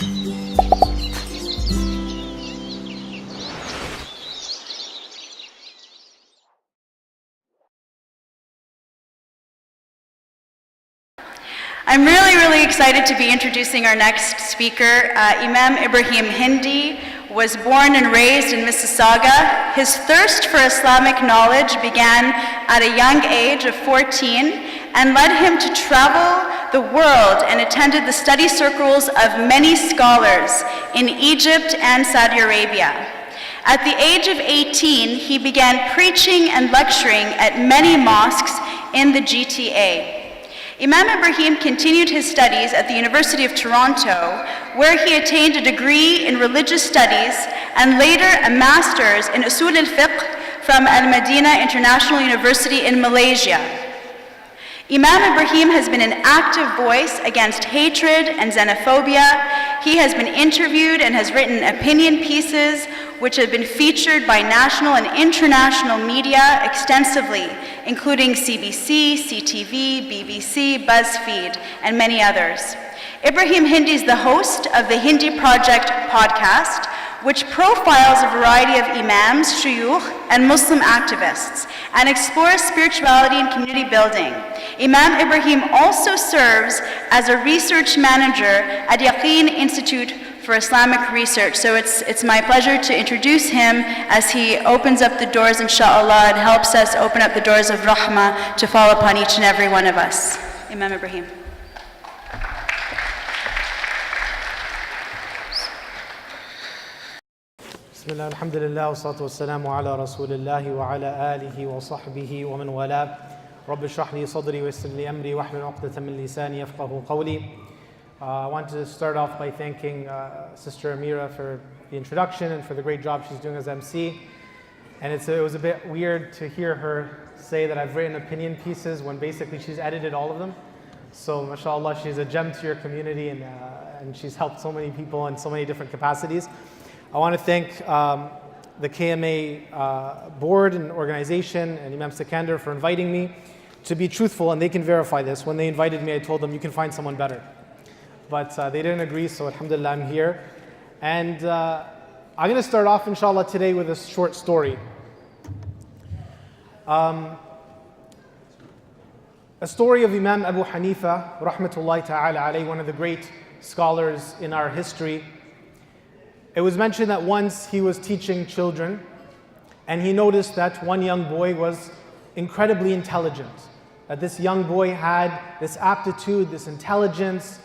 I'm really excited to be introducing our next speaker. Imam Ibrahim Hindi was born and raised in Mississauga. His thirst for Islamic knowledge began at a young age of 14 and led him to travel the world and attended the study circles of many scholars in Egypt and Saudi Arabia. At the age of 18, he began preaching and lecturing at many mosques in the GTA. Imam Ibrahim continued his studies at the University of Toronto, where he attained a degree in religious studies and later a master's in Usul al-Fiqh from Al-Madina International University in Malaysia. Imam Ibrahim has been an active voice against hatred and xenophobia. He has been interviewed and has written opinion pieces which have been featured by national and international media extensively, including CBC, CTV, BBC, BuzzFeed, and many others. Ibrahim Hindi is the host of the Hindi Project podcast, which profiles a variety of imams, shuyukh, and Muslim activists, and explores spirituality and community building. Imam Ibrahim also serves as a research manager at Yaqeen Institute for Islamic Research. So it's my pleasure to introduce him as he opens up the doors, inshallah, and helps us open up the doors of rahmah to fall upon each and every one of us. Imam Ibrahim. Bismillah, alhamdulillah, wa salatu wa salamu ala rasulillahi wa ala alihi wa sahbihi wa man wala. Rabbi shrah li sadri wa yassir li amri wa hlul 'uqdatan min lisani yafqahu qawli. I wanted to start off by thanking Sister Amira for the introduction and for the great job she's doing as MC. And it was a bit weird to hear her say that I've written opinion pieces when basically she's edited all of them. So mashallah, she's a gem to your community and she's helped so many people in so many different capacities. I want to thank the KMA board and organization and Imam Sikandar for inviting me to be truthful, and they can verify this. When they invited me, I told them you can find someone better. But they didn't agree, so alhamdulillah, I'm here. And I'm going to start off, inshallah, today with a short story. A story of Imam Abu Hanifa, rahmatullahi ta'ala alayhi, one of the great scholars in our history. It was mentioned that once he was teaching children, and he noticed that one young boy was incredibly intelligent. That this young boy had this aptitude, this intelligence,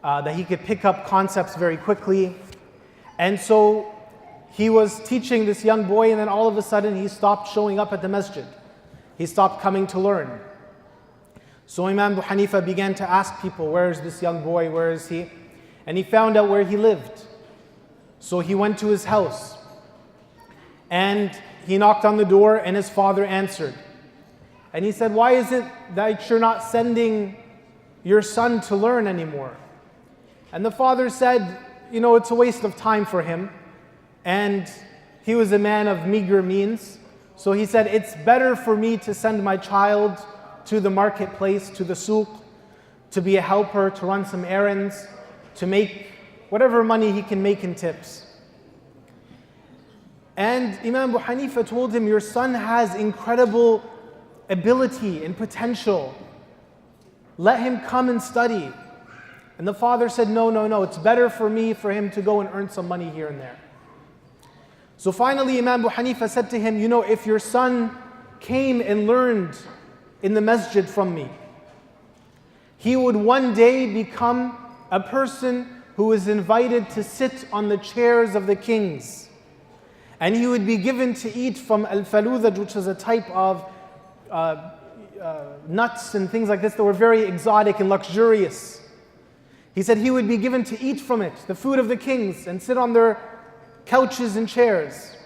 that he could pick up concepts very quickly. And so he was teaching this young boy, and then all of a sudden he stopped showing up at the masjid. He stopped coming to learn. So Imam Abu Hanifa began to ask people, where is this young boy, where is he? And he found out where he lived. So he went to his house and he knocked on the door, and his father answered. And he said, why is it that you're not sending your son to learn anymore? And the father said, you know, it's a waste of time for him. And he was a man of meager means. So he said, it's better for me to send my child to the marketplace, to the souk, to be a helper, to run some errands, to make whatever money he can make in tips. And Imam Abu Hanifa told him, your son has incredible ability and potential. Let him come and study. And the father said, no, it's better for him to go and earn some money here and there. So finally Imam Abu Hanifa said to him, you know, if your son came and learned in the masjid from me, he would one day become a person who is invited to sit on the chairs of the kings. And he would be given to eat from al-faludhaj, which is a type of nuts and things like this that were very exotic and luxurious. He said he would be given to eat from it, the food of the kings, and sit on their couches and chairs.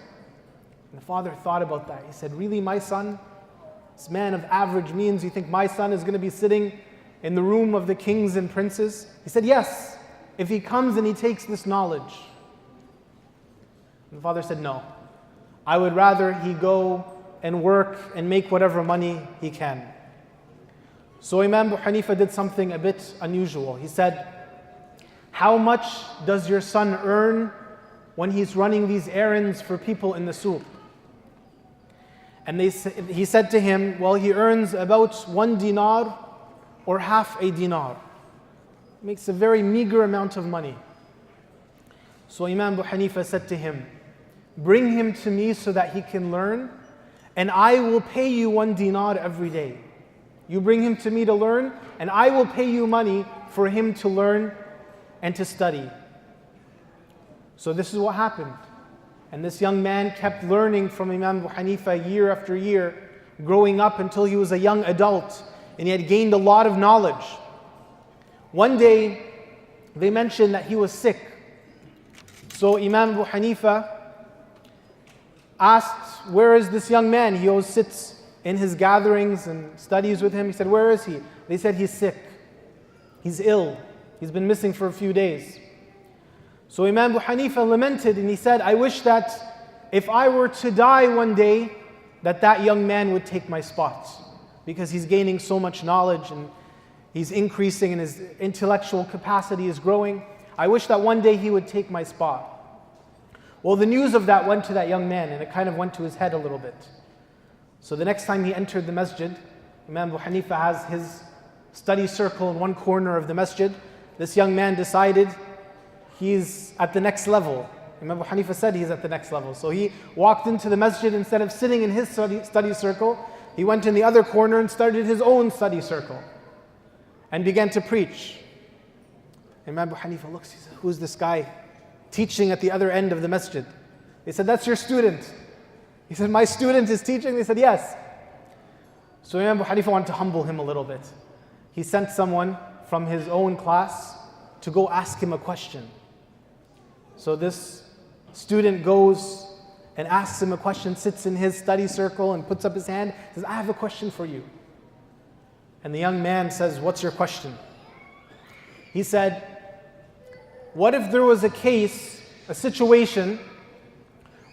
And the father thought about that. He said, really, my son, this man of average means, you think my son is going to be sitting in the room of the kings and princes? He said, yes, if he comes and he takes this knowledge. And the father said, no, I would rather he go and work and make whatever money he can. So Imam Abu Hanifa did something a bit unusual. He said, how much does your son earn when he's running these errands for people in the souq? And he said to him, well, he earns about 1 dinar or half a dinar. Makes a very meager amount of money. So Imam Abu Hanifa said to him, bring him to me so that he can learn, and I will pay you 1 dinar every day. You bring him to me to learn, and I will pay you money for him to learn and to study. So this is what happened. And this young man kept learning from Imam Abu Hanifa year after year, growing up until he was a young adult, and he had gained a lot of knowledge. One day, they mentioned that he was sick. So Imam Abu Hanifa asked, where is this young man? He always sits in his gatherings and studies with him. He said, where is he? They said, he's sick. He's ill. He's been missing for a few days. So Imam Abu Hanifa lamented and he said, I wish that if I were to die one day, that young man would take my spot, because he's gaining so much knowledge and he's increasing and his intellectual capacity is growing. I wish that one day he would take my spot. Well, the news of that went to that young man, and it kind of went to his head a little bit. So the next time he entered the masjid, Imam Abu Hanifa has his study circle in one corner of the masjid. This young man decided he's at the next level. Imam Abu Hanifa said he's at the next level. So he walked into the masjid. Instead of sitting in his study circle, he went in the other corner and started his own study circle and began to preach. Imam Abu Hanifa looks, he said, who's this guy teaching at the other end of the masjid? They said, that's your student. He said, my student is teaching? They said, yes. So Imam Abu Hanifa wanted to humble him a little bit. He sent someone from his own class to go ask him a question. So this student goes and asks him a question, sits in his study circle and puts up his hand, says, I have a question for you. And the young man says, what's your question? He said, what if there was a case, a situation,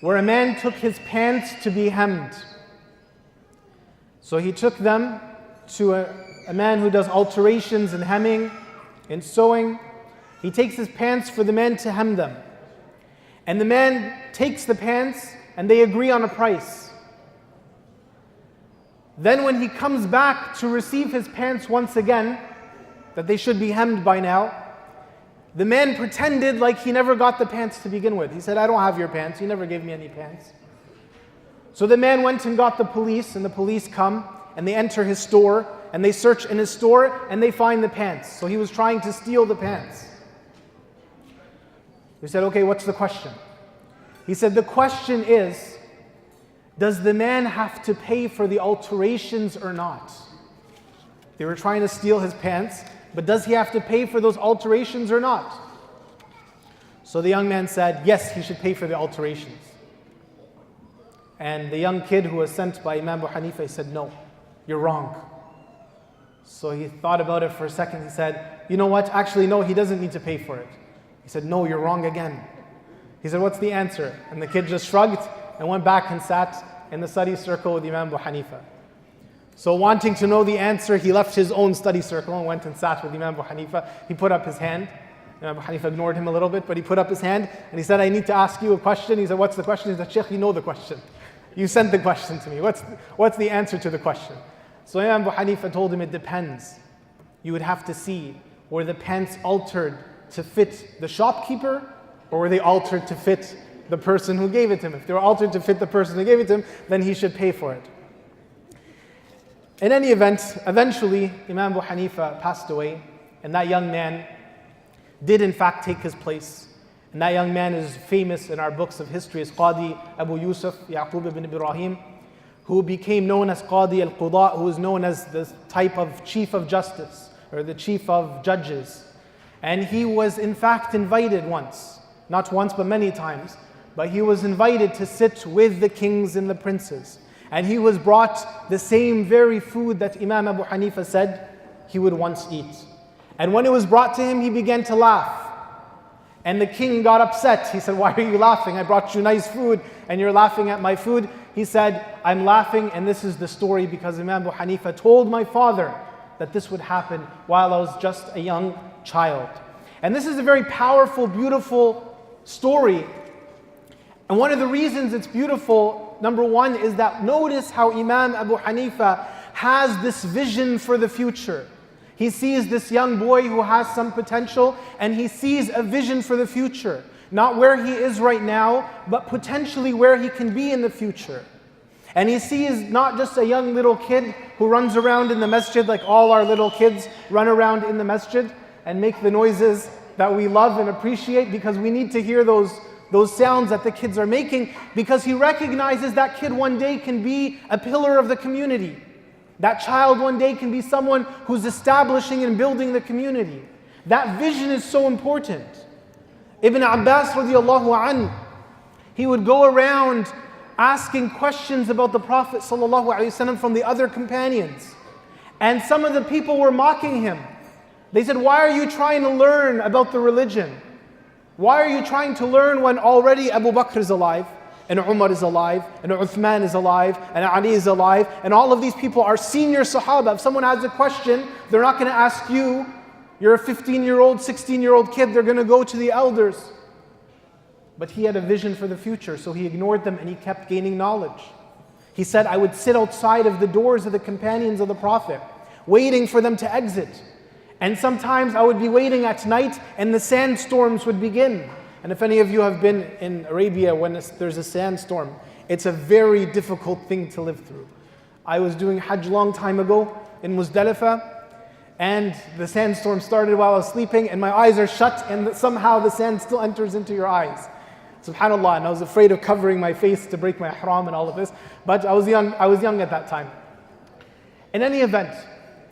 where a man took his pants to be hemmed? So he took them to a man who does alterations in hemming, in sewing. He takes his pants for the man to hem them. And the man takes the pants and they agree on a price. Then when he comes back to receive his pants once again, that they should be hemmed by now, the man pretended like he never got the pants to begin with. He said, I don't have your pants. You never gave me any pants. So the man went and got the police, and the police come and they enter his store and they search in his store and they find the pants. So he was trying to steal the pants. We said, okay, what's the question? He said, the question is, does the man have to pay for the alterations or not? They were trying to steal his pants, but does he have to pay for those alterations or not? So the young man said, yes, he should pay for the alterations. And the young kid who was sent by Imam Abu Hanifa said, no, you're wrong. So he thought about it for a second. He said, you know what? Actually, no, he doesn't need to pay for it. He said, no, you're wrong again. He said, what's the answer? And the kid just shrugged and went back and sat in the study circle with Imam Abu Hanifa. So wanting to know the answer, he left his own study circle and went and sat with Imam Abu Hanifa. He put up his hand. Imam Abu Hanifa ignored him a little bit, but he put up his hand and he said, I need to ask you a question. He said, what's the question? He said, Sheikh, you know the question. You sent the question to me. What's the answer to the question? So Imam Abu Hanifa told him, it depends. You would have to see, were the pants altered to fit the shopkeeper, or were they altered to fit the person who gave it to him? If they were altered to fit the person who gave it to him, then he should pay for it. In any event, eventually Imam Abu Hanifa passed away, and that young man did in fact take his place. And that young man is famous in our books of history as Qadi Abu Yusuf, Yaqub ibn Ibrahim, who became known as Qadi al-Quda, who is known as the type of chief of justice, or the chief of judges. And he was in fact invited once, not once but many times, but he was invited to sit with the kings and the princes. And he was brought the same very food that Imam Abu Hanifa said he would once eat. And when it was brought to him, he began to laugh. And the king got upset. He said, why are you laughing? I brought you nice food and you're laughing at my food. He said, I'm laughing, and this is the story because Imam Abu Hanifa told my father that this would happen while I was just a young child. And this is a very powerful, beautiful story. And one of the reasons it's beautiful, number one, is that notice how Imam Abu Hanifa has this vision for the future. He sees this young boy who has some potential, and he sees a vision for the future. Not where he is right now, but potentially where he can be in the future. And he sees not just a young little kid who runs around in the masjid like all our little kids run around in the masjid and make the noises that we love and appreciate, because we need to hear those sounds that the kids are making, because he recognizes that kid one day can be a pillar of the community. That child one day can be someone who's establishing and building the community. That vision is so important. Ibn Abbas radiallahu anhu, he would go around asking questions about the Prophet sallallahu alaihi wasallam from the other companions. And some of the people were mocking him. They said, "Why are you trying to learn about the religion? Why are you trying to learn when already Abu Bakr is alive, and Umar is alive, and Uthman is alive, and Ali is alive, and all of these people are senior Sahaba. If someone has a question, they're not going to ask you. You're a 15-year-old, 16-year-old kid, they're going to go to the elders." But he had a vision for the future, so he ignored them and he kept gaining knowledge. He said, "I would sit outside of the doors of the companions of the Prophet, waiting for them to exit. And sometimes I would be waiting at night and the sandstorms would begin." And if any of you have been in Arabia when there's a sandstorm, it's a very difficult thing to live through. I was doing Hajj a long time ago in Muzdalifah, and the sandstorm started while I was sleeping, and my eyes are shut, and somehow the sand still enters into your eyes. SubhanAllah, and I was afraid of covering my face to break my ihram and all of this, but I was young at that time. In any event,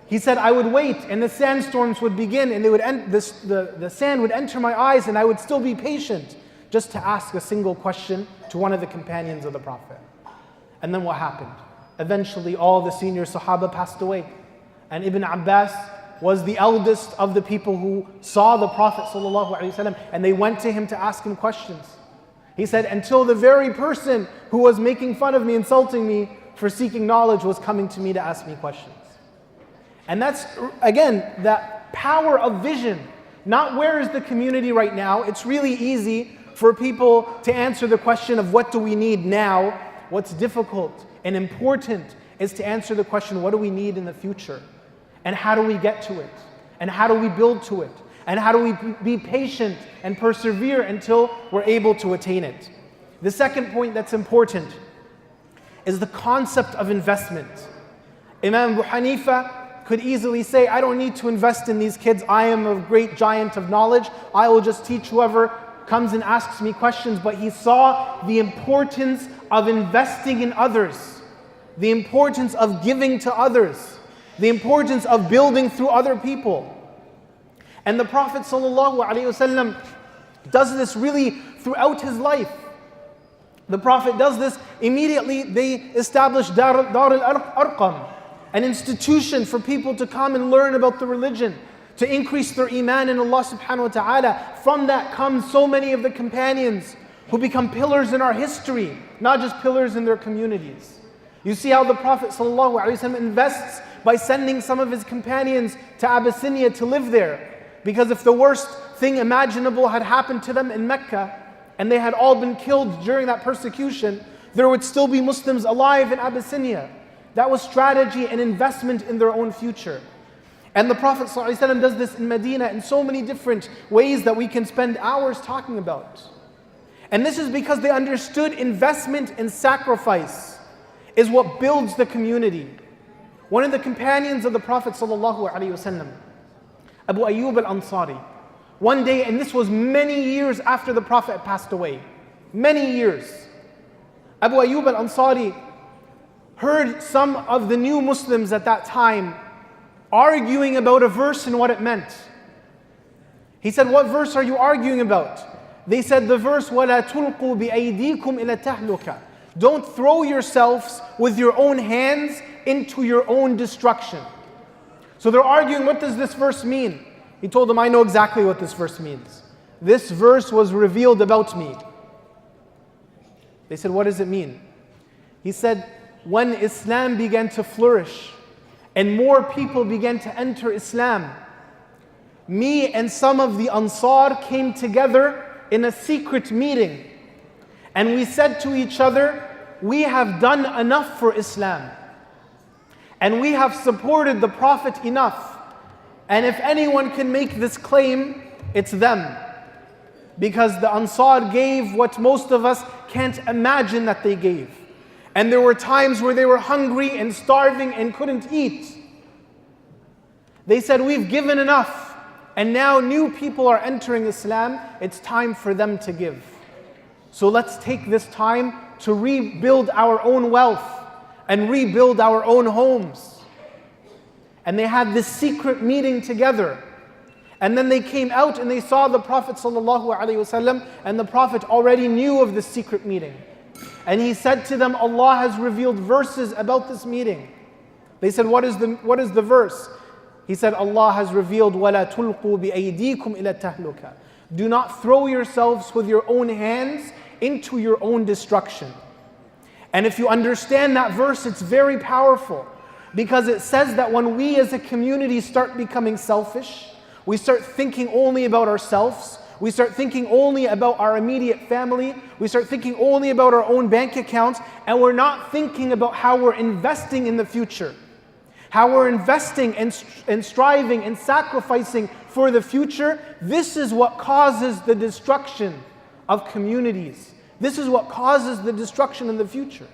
he said, I would wait and the sandstorms would begin and the sand would enter my eyes, and I would still be patient just to ask a single question to one of the companions of the Prophet. And then what happened? Eventually all the senior Sahaba passed away. And Ibn Abbas was the eldest of the people who saw the Prophet ﷺ, and they went to him to ask him questions. He said, until the very person who was making fun of me, insulting me for seeking knowledge, was coming to me to ask me questions. And that's, again, that power of vision. Not where is the community right now. It's really easy for people to answer the question of what do we need now. What's difficult and important is to answer the question, what do we need in the future? And how do we get to it? And how do we build to it? And how do we be patient and persevere until we're able to attain it? The second point that's important is the concept of investment. Imam Abu Hanifa could easily say, I don't need to invest in these kids. I am a great giant of knowledge. I will just teach whoever comes and asks me questions. But he saw the importance of investing in others, the importance of giving to others, the importance of building through other people. And the Prophet ﷺ does this really throughout his life. The Prophet does this immediately. They establish Dar al-Arqam, an institution for people to come and learn about the religion, to increase their iman in Allah subhanahu wa ta'ala. From that comes so many of the companions who become pillars in our history, not just pillars in their communities. You see how the Prophet ﷺ invests by sending some of his companions to Abyssinia to live there. Because if the worst thing imaginable had happened to them in Mecca, and they had all been killed during that persecution, there would still be Muslims alive in Abyssinia. That was strategy and investment in their own future. And the Prophet ﷺ does this in Medina in so many different ways that we can spend hours talking about. And this is because they understood investment and sacrifice is what builds the community. One of the companions of the Prophet ﷺ, Abu Ayyub al-Ansari, one day, and this was many years after the Prophet passed away, many years, Abu Ayyub al-Ansari heard some of the new Muslims at that time arguing about a verse and what it meant. He said, what verse are you arguing about? They said the verse, وَلَا تُلْقُوا بِأَيْدِيكُمْ إِلَى تَهْلُكَ. Don't throw yourselves with your own hands into your own destruction. So they're arguing, what does this verse mean? He told them, I know exactly what this verse means. This verse was revealed about me. They said, what does it mean? He said, when Islam began to flourish and more people began to enter Islam, me and some of the Ansar came together in a secret meeting. And we said to each other, we have done enough for Islam. And we have supported the Prophet enough. And if anyone can make this claim, it's them. Because the Ansar gave what most of us can't imagine that they gave. And there were times where they were hungry and starving and couldn't eat. They said, we've given enough. And now new people are entering Islam. It's time for them to give. So let's take this time to rebuild our own wealth and rebuild our own homes. And they had this secret meeting together. And then they came out and they saw the Prophet ﷺ, and the Prophet already knew of this secret meeting. And he said to them, Allah has revealed verses about this meeting. They said, what is the verse? He said, Allah has revealed, وَلَا تُلْقُوا بِأَيْدِيكُمْ إِلَى التَّهْلُكَةِ. Do not throw yourselves with your own hands into your own destruction. And if you understand that verse, it's very powerful. Because it says that when we as a community start becoming selfish, we start thinking only about ourselves, we start thinking only about our immediate family, we start thinking only about our own bank accounts, and we're not thinking about how we're investing in the future. How we're investing and striving and sacrificing for the future. This is what causes the destruction of communities. This is what causes the destruction in the future.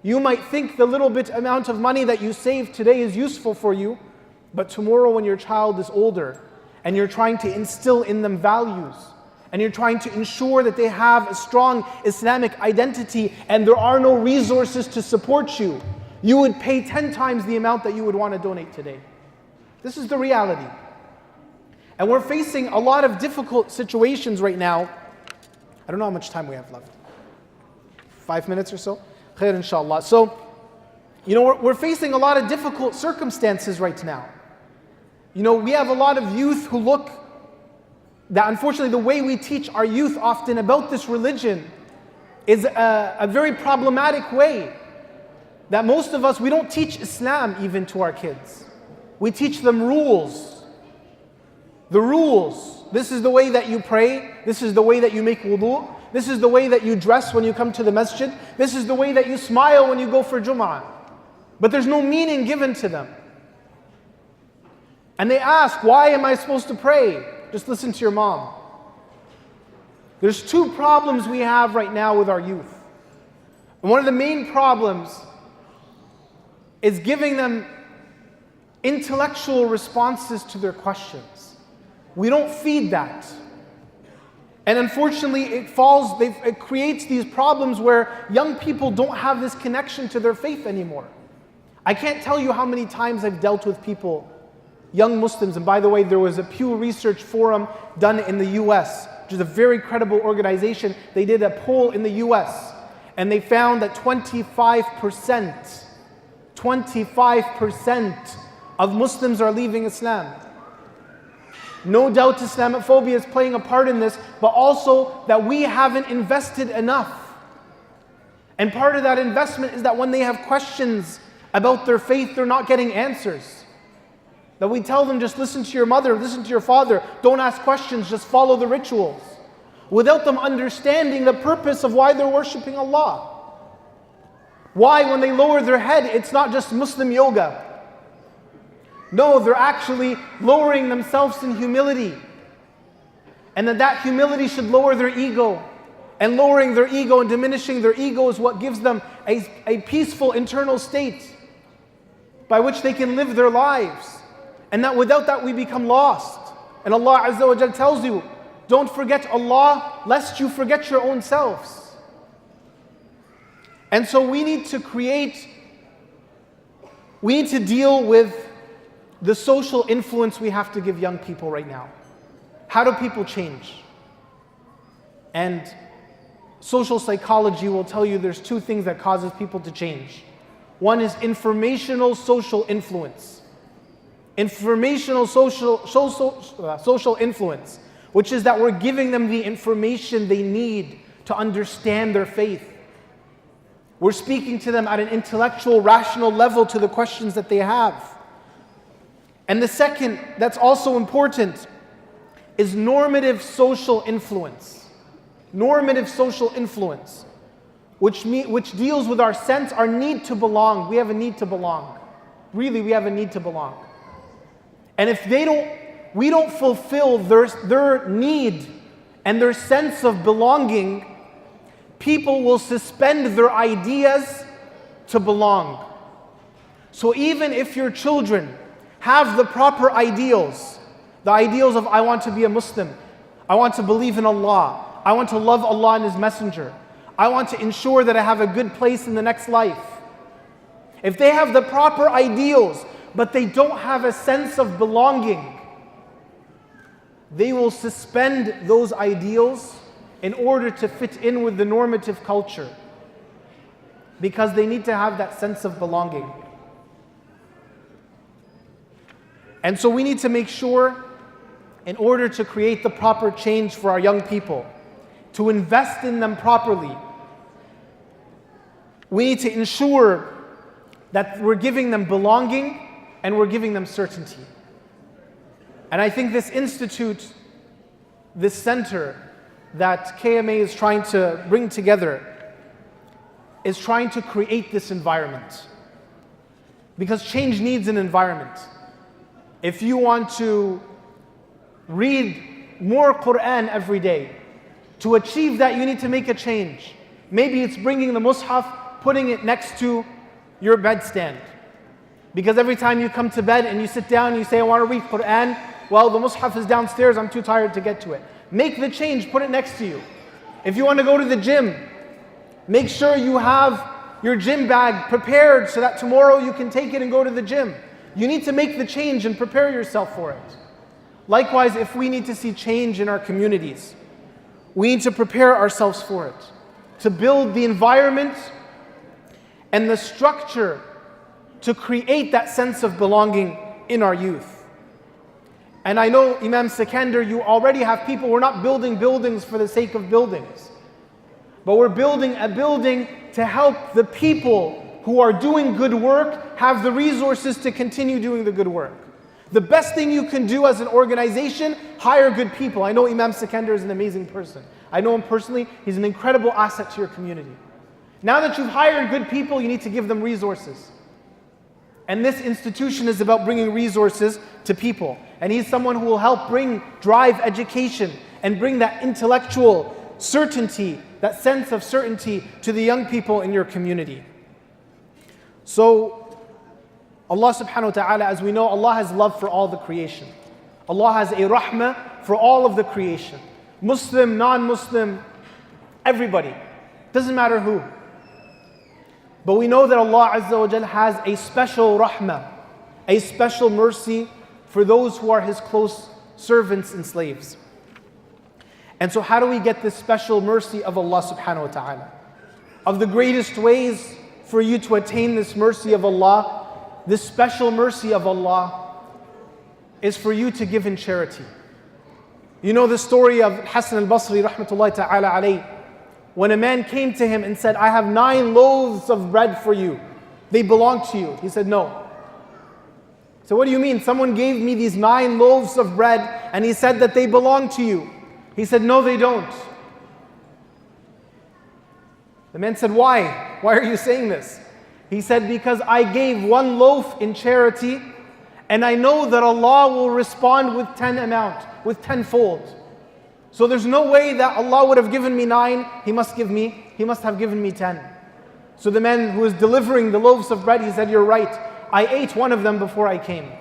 You might think the little bit amount of money that you save today is useful for you, but tomorrow when your child is older and you're trying to instill in them values and you're trying to ensure that they have a strong Islamic identity and there are no resources to support you, you would pay 10 times the amount that you would want to donate today. This is the reality. And we're facing a lot of difficult situations right now. I don't know how much time we have left. 5 minutes or so? Khair inshallah. So, we're facing a lot of difficult circumstances right now. We have a lot of youth who look that unfortunately the way we teach our youth often about this religion is a very problematic way. That most of us, we don't teach Islam even to our kids. We teach them rules. The rules. This is the way that you pray. This is the way that you make wudu. This is the way that you dress when you come to the masjid. This is the way that you smile when you go for Jum'ah. But there's no meaning given to them. And they ask, why am I supposed to pray? Just listen to your mom. There's two problems we have right now with our youth. And one of the main problems is giving them intellectual responses to their questions. We don't feed that. And unfortunately, it creates these problems where young people don't have this connection to their faith anymore. I can't tell you how many times I've dealt with people, young Muslims, and by the way, there was a Pew Research Forum done in the US, which is a very credible organization. They did a poll in the US, and they found that 25% of Muslims are leaving Islam. No doubt Islamophobia is playing a part in this, but also that we haven't invested enough. And part of that investment is that when they have questions about their faith, they're not getting answers. That we tell them, just listen to your mother, listen to your father, don't ask questions, just follow the rituals. Without them understanding the purpose of why they're worshipping Allah. Why, when they lower their head, it's not just Muslim yoga. No, they're actually lowering themselves in humility. And that humility should lower their ego. And lowering their ego and diminishing their ego is what gives them a peaceful internal state by which they can live their lives. And that without that we become lost. And Allah Azza wa Jal tells you, don't forget Allah lest you forget your own selves. And so we need to deal with the social influence we have to give young people right now. How do people change? And social psychology will tell you there's two things that causes people to change. One is informational social influence. Informational social influence, which is that we're giving them the information they need to understand their faith. We're speaking to them at an intellectual, rational level to the questions that they have. And the second, that's also important, is normative social influence. Normative social influence, which deals with our need to belong. We have a need to belong. Really, we have a need to belong. And if we don't fulfill their need and their sense of belonging, people will suspend their ideas to belong. So even if your children have the proper ideals, the ideals of I want to be a Muslim, I want to believe in Allah, I want to love Allah and His Messenger, I want to ensure that I have a good place in the next life. If they have the proper ideals, but they don't have a sense of belonging, they will suspend those ideals in order to fit in with the normative culture, because they need to have that sense of belonging. And so we need to make sure, in order to create the proper change for our young people, to invest in them properly, we need to ensure that we're giving them belonging and we're giving them certainty. And I think this institute, this center that KMA is trying to bring together, is trying to create this environment. Because change needs an environment. If you want to read more Quran every day, to achieve that you need to make a change. Maybe it's bringing the mushaf, putting it next to your bedstand. Because every time you come to bed and you sit down and you say, I want to read Quran, well, the mushaf is downstairs, I'm too tired to get to it. Make the change, put it next to you. If you want to go to the gym, make sure you have your gym bag prepared so that tomorrow you can take it and go to the gym. You need to make the change and prepare yourself for it. Likewise, if we need to see change in our communities, we need to prepare ourselves for it, to build the environment and the structure to create that sense of belonging in our youth. And I know, Imam Sikandar, you already have people, we're not building buildings for the sake of buildings, but we're building a building to help the people who are doing good work have the resources to continue doing the good work. The best thing you can do as an organization, hire good people. I know Imam Sikandar is an amazing person. I know him personally, he's an incredible asset to your community. Now that you've hired good people, you need to give them resources. And this institution is about bringing resources to people. And he's someone who will help drive education and bring that intellectual certainty, that sense of certainty to the young people in your community. So, Allah subhanahu wa ta'ala, as we know, Allah has love for all the creation. Allah has a rahmah for all of the creation. Muslim, non-Muslim, everybody. Doesn't matter who. But we know that Allah Azza wa Jal has a special rahmah, a special mercy for those who are His close servants and slaves. And so how do we get this special mercy of Allah subhanahu wa ta'ala? Of the greatest ways for you to attain this mercy of Allah, this special mercy of Allah, is for you to give in charity. You know the story of Hasan al-Basri rahmatullahi ta'ala alayh, when a man came to him and said, I have 9 loaves of bread for you. They belong to you. He said, no. So what do you mean? Someone gave me these 9 loaves of bread and he said that they belong to you. He said, no, they don't. The man said, why? Why are you saying this? He said, because I gave 1 loaf in charity and I know that Allah will respond with 10 amount, with 10-fold. So there's no way that Allah would have given me 9, He must have given me 10. So the man who was delivering the loaves of bread, he said, you're right. I ate 1 of them before I came.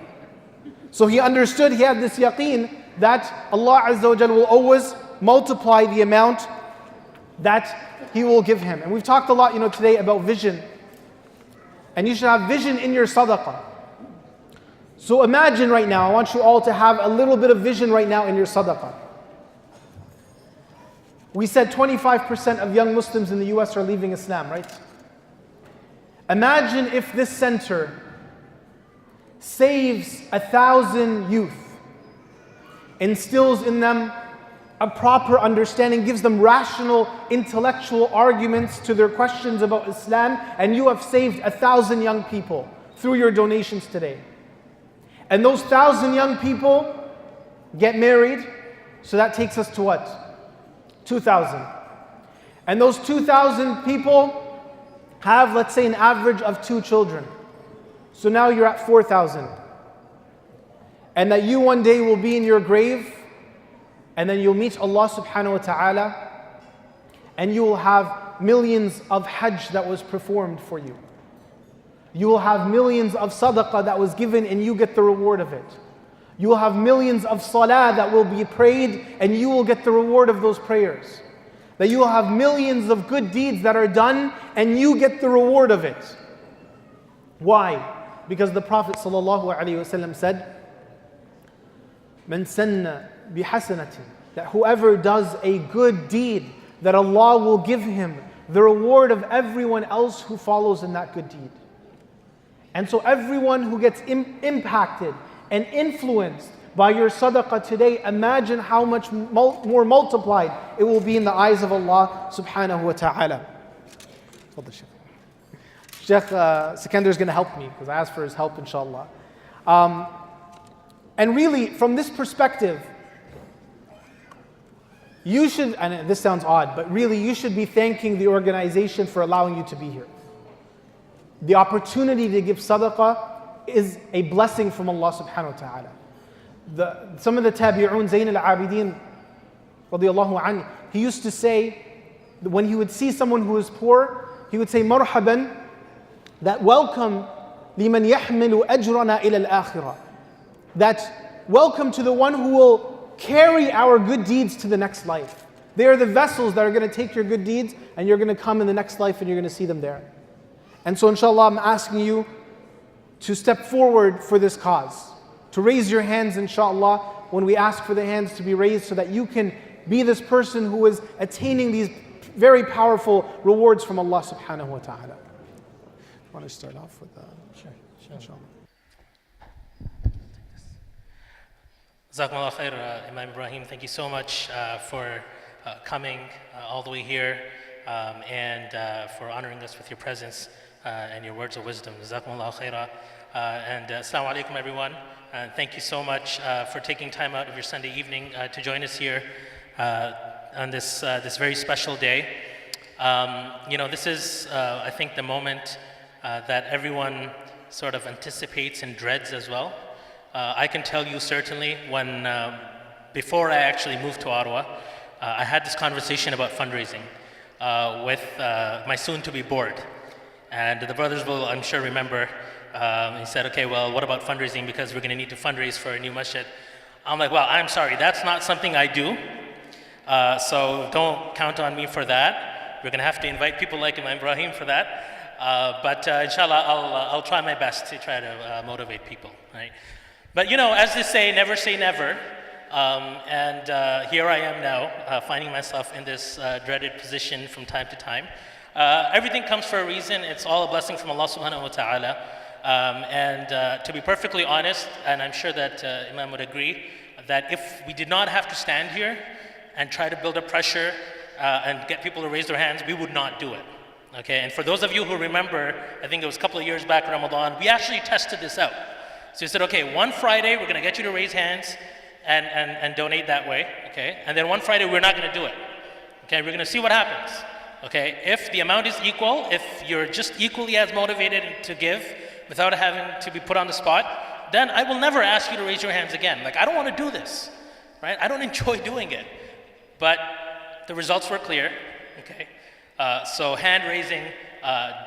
So he understood, he had this yaqeen that Allah Azza wa Jal will always multiply the amount that He will give him. And we've talked a lot, today about vision. And you should have vision in your sadaqah. So imagine right now, I want you all to have a little bit of vision right now in your sadaqah. We said 25% of young Muslims in the US are leaving Islam, right? Imagine if this center saves 1,000 youth, instills in them a proper understanding, gives them rational, intellectual arguments to their questions about Islam, and you have saved 1,000 young people through your donations today. And those 1,000 young people get married, So that takes us to what? 2,000. And those 2,000 people have, let's say, an average of 2 children. So now you're at 4,000. And that you one day will be in your grave, and then you'll meet Allah subhanahu wa ta'ala, and you will have millions of hajj that was performed for you. You will have millions of sadaqah that was given, and you get the reward of it. You will have millions of salah that will be prayed, and you will get the reward of those prayers. That you will have millions of good deeds that are done, and you get the reward of it. Why? Because the Prophet ﷺ said, "Man sanna bihasanatin," that whoever does a good deed, that Allah will give him the reward of everyone else who follows in that good deed. And so everyone who gets impacted and influenced by your sadaqah today, imagine how much more multiplied it will be in the eyes of Allah subhanahu wa ta'ala. Sheikh Sikandar is going to help me because I asked for his help, inshallah. And really, from this perspective, you should, and this sounds odd, but really you should be thanking the organization for allowing you to be here. The opportunity to give sadaqah is a blessing from Allah subhanahu wa ta'ala. Some of the tabi'un, Zayn al-Abidin, radiyallahu anhu, he used to say, when he would see someone who was poor, he would say, marhaban, that welcome, liman yahmilu ajrana ila al-akhirah. That welcome to the one who will carry our good deeds to the next life. They are the vessels that are going to take your good deeds, and you're going to come in the next life and you're going to see them there. And so inshallah, I'm asking you to step forward for this cause. To raise your hands, inshallah, when we ask for the hands to be raised, so that you can be this person who is attaining these very powerful rewards from Allah subhanahu wa ta'ala. I want to start off with Sure. Inshallah. Jazakumullah khair, Imam Ibrahim. Thank you so much for coming all the way here and for honoring us with your presence and your words of wisdom. Jazakumullah khair. And assalamu alaikum, everyone. Thank you so much for taking time out of your Sunday evening to join us here on this very special day. This is, I think, the moment that everyone sort of anticipates and dreads as well. I can tell you certainly when, before I actually moved to Ottawa, I had this conversation about fundraising with my soon-to-be board. And the brothers will, I'm sure, remember, he said, okay, well, what about fundraising? Because we're going to need to fundraise for a new masjid. I'm like, well, I'm sorry, that's not something I do. So don't count on me for that. We're going to have to invite people like Imam Ibrahim for that. But inshallah, I'll try my best to try to motivate people, right? But as they say never. And here I am now, finding myself in this dreaded position from time to time. Everything comes for a reason. It's all a blessing from Allah subhanahu wa ta'ala. And to be perfectly honest, and I'm sure that Imam would agree, that if we did not have to stand here and try to build up pressure and get people to raise their hands, we would not do it. Okay, and for those of you who remember, I think it was a couple of years back in Ramadan, we actually tested this out. So we said, okay, one Friday we're going to get you to raise hands and donate that way, okay? And then one Friday we're not going to do it. Okay, we're going to see what happens. Okay, if the amount is equal, if you're just equally as motivated to give without having to be put on the spot, then I will never ask you to raise your hands again. Like, I don't want to do this, right? I don't enjoy doing it. But the results were clear, okay? So hand raising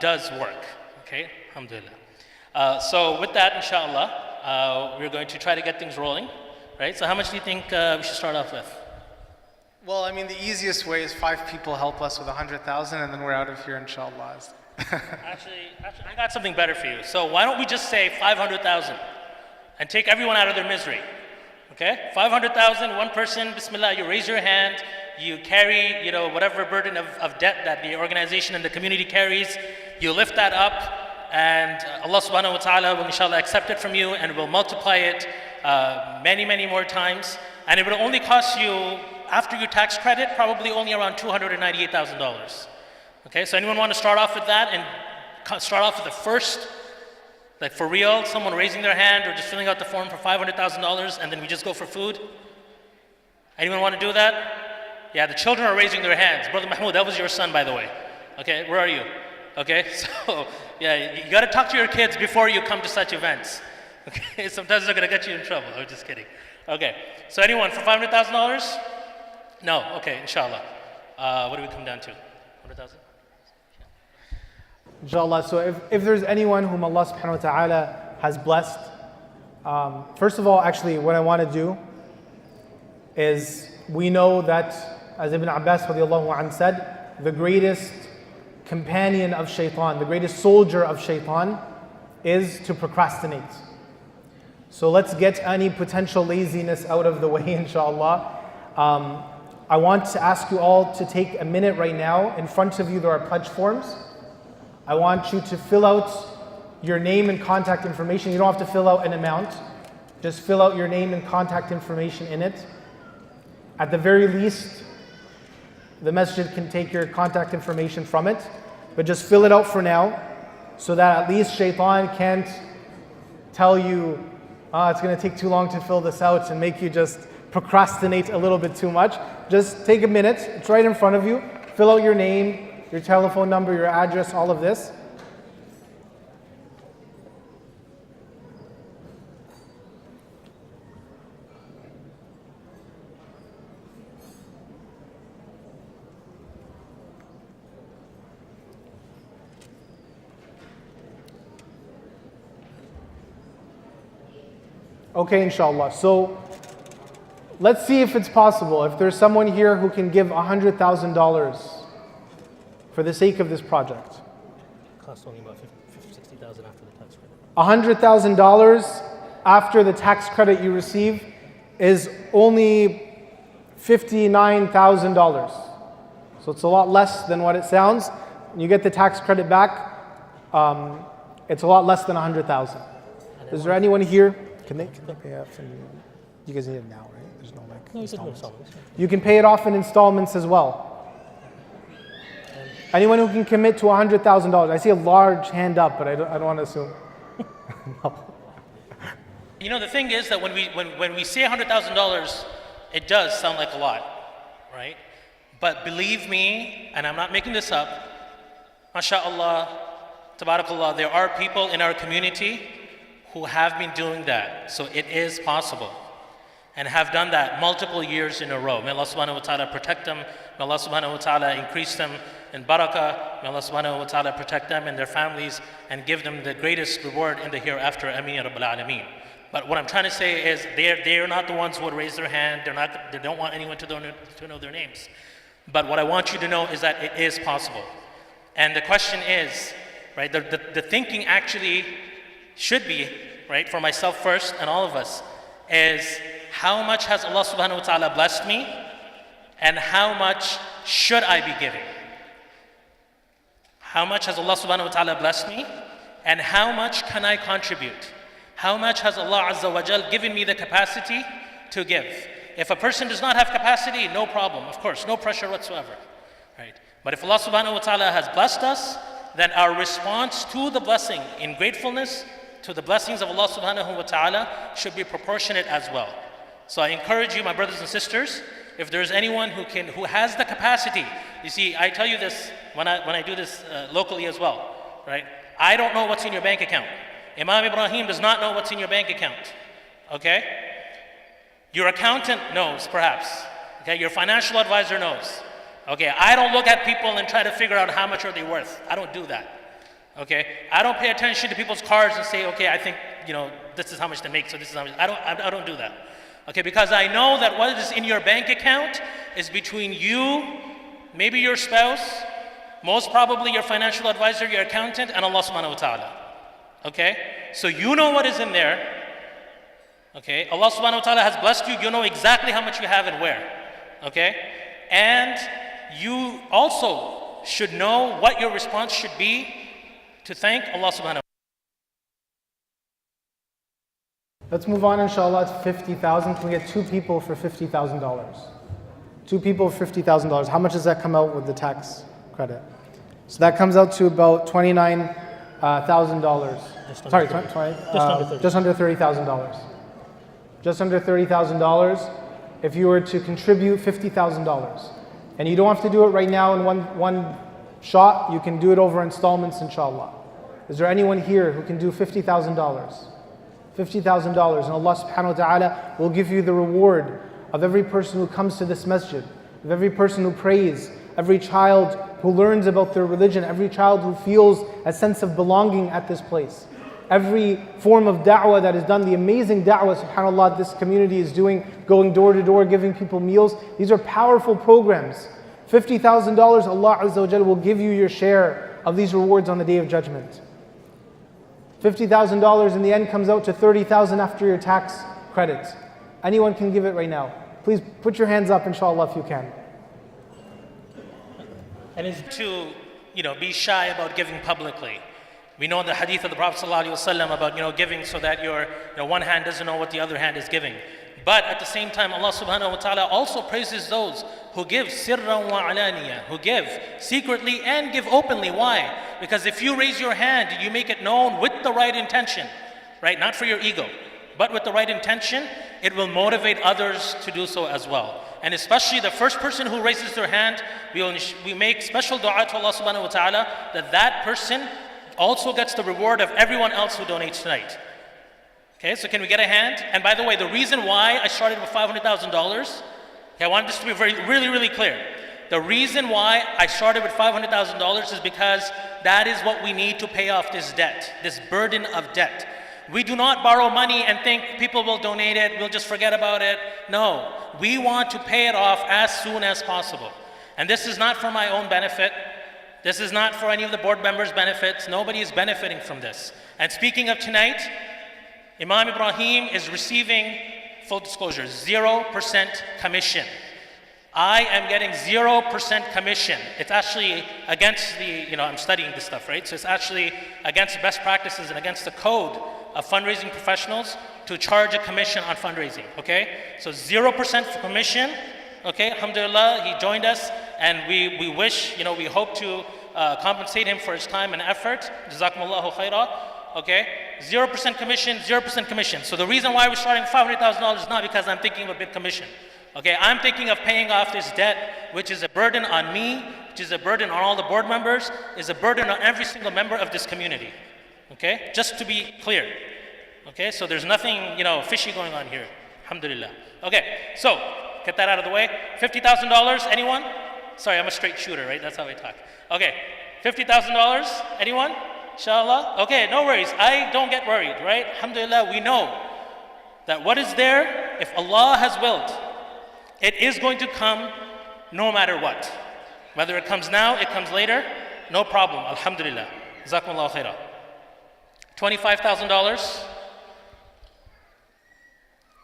does work, okay? Alhamdulillah. So with that, inshallah, we're going to try to get things rolling, right? So how much do you think we should start off with? Well, I mean, the easiest way is 5 people help us with 100,000 and then we're out of here, inshallah. Actually, I got something better for you. So why don't we just say 500,000 and take everyone out of their misery, okay? 500,000, one person, bismillah, you raise your hand, you carry, whatever burden of debt that the organization and the community carries, you lift that up, and Allah subhanahu wa ta'ala will inshallah accept it from you and will multiply it many, many more times. And it will only cost you, after your tax credit, probably only around $298,000. Okay, so anyone want to start off with that and start off with the first, like for real, someone raising their hand or just filling out the form for $500,000 and then we just go for food? Anyone want to do that? Yeah, the children are raising their hands. Brother Mahmoud, that was your son, by the way. Okay, where are you? Okay, so yeah, you got to talk to your kids before you come to such events. Okay, sometimes they're going to get you in trouble. I'm just kidding. Okay, so anyone for $500,000? No, okay, inshallah. What do we come down to? 100,000? Inshallah. So if there's anyone whom Allah subhanahu wa ta'ala has blessed, first of all, actually, what I want to do is, we know that, as Ibn Abbas radiallahu anh said, the greatest companion of shaitan, the greatest soldier of shaitan is to procrastinate. So let's get any potential laziness out of the way, inshallah. I want to ask you all to take a minute right now. In front of you there are pledge forms. I want you to fill out your name and contact information. You don't have to fill out an amount. Just fill out your name and contact information in it. At the very least, the masjid can take your contact information from it, but just fill it out for now, so that at least shaitan can't tell you, it's going to take too long to fill this out, and make you just procrastinate a little bit too much. Just take a minute, it's right in front of you, fill out your name, your telephone number, your address, all of this. Okay, inshallah. So let's see if it's possible. If there's someone here who can give $100,000 for the sake of this project. Cost only about $60,000 after the tax credit. $100,000 after the tax credit you receive is only $59,000. So it's a lot less than what it sounds. When you get the tax credit back, it's a lot less than $100,000. Is there anyone here? Can they pay off? You guys need it now, right? There's no like. No, installments. You can pay it off in installments as well. Anyone who can commit to $100,000. I see a large hand up, but I don't want to assume. No. You know, the thing is that when we say $100,000, it does sound like a lot, right? But believe me, and I'm not making this up, MashaAllah, Tabarakallah, there are people in our community who have been doing that. So it is possible, and have done that multiple years in a row. May Allah subhanahu wa ta'ala protect them. May Allah subhanahu wa ta'ala increase them in barakah. May Allah subhanahu wa ta'ala protect them and their families and give them the greatest reward in the hereafter. Ameen ya Rabbil Alameen. But what I'm trying to say is they're not the ones who would raise their hand. They don't want anyone to know their names. But what I want you to know is that it is possible. And the question is, right, the thinking actually should be, right, for myself first and all of us, is how much has Allah subhanahu wa ta'ala blessed me, and how much should I be giving? How much has Allah subhanahu wa ta'ala blessed me, and how much can I contribute? How much has Allah Azza wa Jal given me the capacity to give? If a person does not have capacity, no problem, of course, no pressure whatsoever, right? But if Allah subhanahu wa ta'ala has blessed us, then our response to the blessing in gratefulness to the blessings of Allah subhanahu wa ta'ala should be proportionate as well. So I encourage you, my brothers and sisters, if there's anyone who has the capacity, you see, I tell you this when I do this locally as well, right? I don't know what's in your bank account. Imam Ibrahim does not know what's in your bank account, okay? Your accountant knows, perhaps, okay? Your financial advisor knows, okay? I don't look at people and try to figure out how much are they worth. I don't do that. Okay, I don't pay attention to people's cards and say, okay, I think, you know, this is how much they make, so this is how much. I don't do that. Okay, because I know that what is in your bank account is between you, maybe your spouse, most probably your financial advisor, your accountant, and Allah subhanahu wa ta'ala. Okay, so you know what is in there. Okay, Allah subhanahu wa ta'ala has blessed you, you know exactly how much you have and where. Okay, and you also should know what your response should be to thank Allah subhanahu wa ta'ala. Let's move on, inshallah, to 50,000. Can we get two people for $50,000? Two people for $50,000. How much does that come out with the tax credit? So that comes out to about $29,000. Sorry, just under $30,000. Just under $30,000. if you were to contribute $50,000. And you don't have to do it right now in one shot, you can do it over installments, inshallah. Is there anyone here who can do $50,000? $50,000, and Allah subhanahu wa ta'ala will give you the reward of every person who comes to this masjid, of every person who prays, every child who learns about their religion, every child who feels a sense of belonging at this place. Every form of da'wah that is done, the amazing da'wah, subhanAllah, this community is doing, going door to door, giving people meals. These are powerful programs. $50,000, Allah Azza wa Jalla will give you your share of these rewards on the Day of Judgment. $50,000 in the end comes out to $30,000 after your tax credits. Anyone can give it right now. Please put your hands up, inshallah, if you can. And it's to, be shy about giving publicly. We know the hadith of the Prophet ﷺ about, giving so that your one hand doesn't know what the other hand is giving. But at the same time, Allah subhanahu wa ta'ala also praises those who give sirran wa alaniya, who give secretly and give openly. Why? Because if you raise your hand, you make it known with the right intention, right? Not for your ego, but with the right intention, it will motivate others to do so as well. And especially the first person who raises their hand, we make special dua to Allah subhanahu wa ta'ala that person also gets the reward of everyone else who donates tonight. Okay, so can we get a hand? And by the way, the reason why I started with $500,000, I want this to be really clear. The reason why I started with $500,000 is because that is what we need to pay off this debt, this burden of debt. We do not borrow money and think people will donate it, we'll just forget about it. No, we want to pay it off as soon as possible. And this is not for my own benefit. This is not for any of the board members' benefits. Nobody is benefiting from this. And speaking of tonight, Imam Ibrahim is receiving, full disclosure, 0% commission. I am getting 0% commission. It's actually against I'm studying this stuff, right? So it's actually against best practices and against the code of fundraising professionals to charge a commission on fundraising, okay? So 0% for commission, okay? Alhamdulillah, he joined us, and we wish, we hope to compensate him for his time and effort. Jazakumullahu khairah. Okay, 0% commission, 0% commission. So the reason why we're starting $500,000 is not because I'm thinking of a big commission. Okay, I'm thinking of paying off this debt, which is a burden on me, which is a burden on all the board members, is a burden on every single member of this community. Okay, just to be clear. Okay, so there's nothing, fishy going on here. Alhamdulillah. Okay, so get that out of the way. $50,000, anyone? Sorry, I'm a straight shooter, right? That's how I talk. Okay, $50,000, anyone? Inshallah. Okay, no worries. I don't get worried, right? Alhamdulillah, we know that what is there, if Allah has willed, it is going to come no matter what. Whether it comes now, it comes later, no problem. Alhamdulillah. Jazakumullahu khairah. $25,000.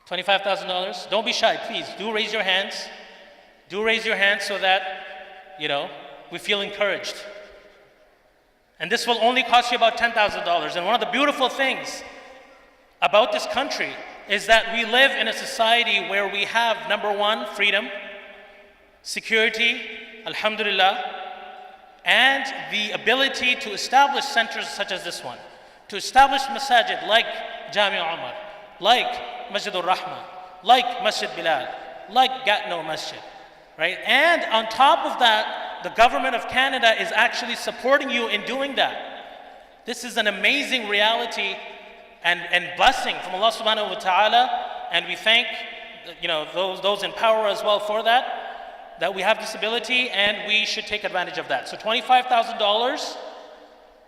$25,000. Don't be shy, please. Do raise your hands. Do raise your hands so that, we feel encouraged. And this will only cost you about $10,000. And one of the beautiful things about this country is that we live in a society where we have, number one, freedom, security, alhamdulillah, and the ability to establish centers such as this one, to establish masajid like Jami Umar, like Masjid al-Rahma, like Masjid Bilal, like Gatno Masjid, right? And on top of that, the government of Canada is actually supporting you in doing that. This is an amazing reality and blessing from Allah subhanahu wa ta'ala, and we thank those in power as well for that we have this ability, and we should take advantage of that. So $25,000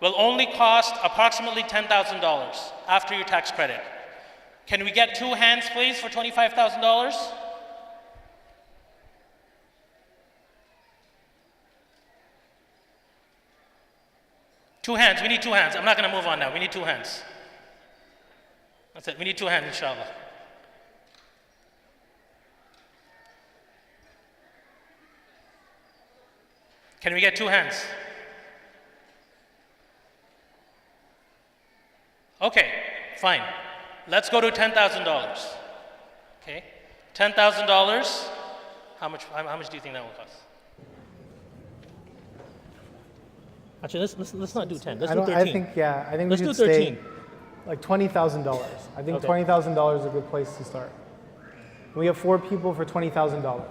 will only cost approximately $10,000 after your tax credit. Can we get 2 hands please for $25,000? Two hands, we need 2 hands. I'm not going to move on now. We need 2 hands. That's it. We need 2 hands, inshallah. Can we get 2 hands? Okay, fine. Let's go to $10,000. Okay, $10,000. How much do you think that will cost? Actually, let's not do 10. Let's do 13. I think we Let's should do 13. stay like $20,000. I think Okay. $20,000 is a good place to start. We have 4 people for $20,000.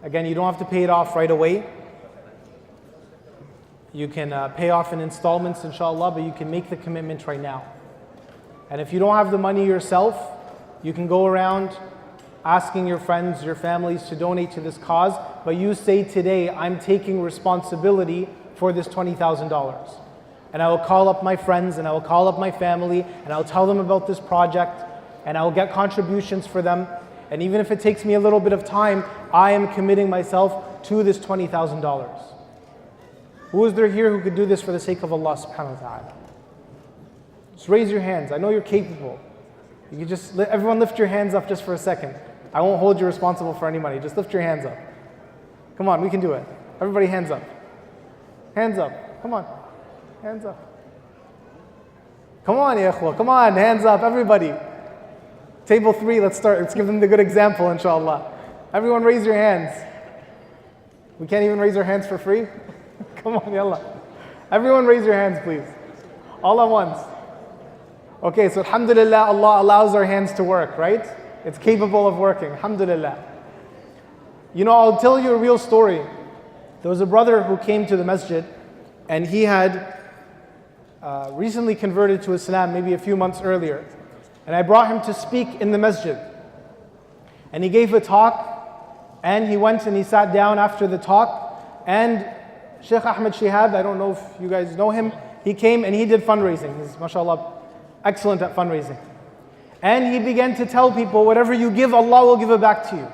Again, you don't have to pay it off right away. You can pay off in installments, inshallah, but you can make the commitment right now. And if you don't have the money yourself, you can go around asking your friends, your families to donate to this cause, but you say today, I'm taking responsibility for this $20,000. And I will call up my friends, and I will call up my family, and I'll tell them about this project, and I will get contributions for them. And even if it takes me a little bit of time, I am committing myself to this $20,000. Who is there here who could do this for the sake of Allah subhanahu wa ta'ala? Just raise your hands. I know you're capable. You can just, everyone lift your hands up just for a second. I won't hold you responsible for any money. Just lift your hands up. Come on, we can do it. Everybody hands up. Hands up. Come on. Hands up. Come on, ya ikhwa. Come on, hands up, everybody. Table 3, let's start. Let's give them the good example, inshallah. Everyone raise your hands. We can't even raise our hands for free? Come on, yallah. Everyone raise your hands, please. All at once. Okay, so alhamdulillah, Allah allows our hands to work, right? It's capable of working, alhamdulillah. You know, I'll tell you a real story. There was a brother who came to the masjid, and he had recently converted to Islam, maybe a few months earlier. And I brought him to speak in the masjid. And he gave a talk, and he went and he sat down after the talk, and Sheikh Ahmed Shihab, I don't know if you guys know him, he came and he did fundraising. He's, mashallah, excellent at fundraising. And he began to tell people, whatever you give, Allah will give it back to you.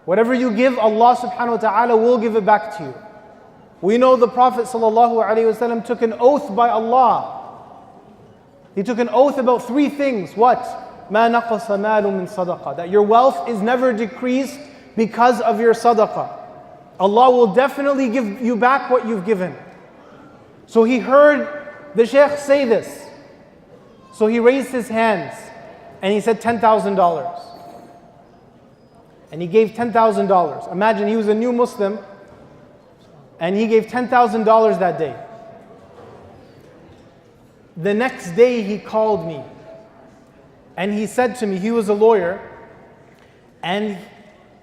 Whatever you give, Allah subhanahu wa ta'ala will give it back to you. We know the Prophet sallallahu alaihi wasallam took an oath by Allah. He took an oath about 3 things. What? مَا نَقَصَ مَالٌ مِّن صَدَقَةٍ. That your wealth is never decreased because of your sadaqah. Allah will definitely give you back what you've given. So he heard the Shaykh say this. So he raised his hands and he said $10,000. And he gave $10,000. Imagine he was a new Muslim and he gave $10,000 that day. The next day he called me and he said to me, he was a lawyer and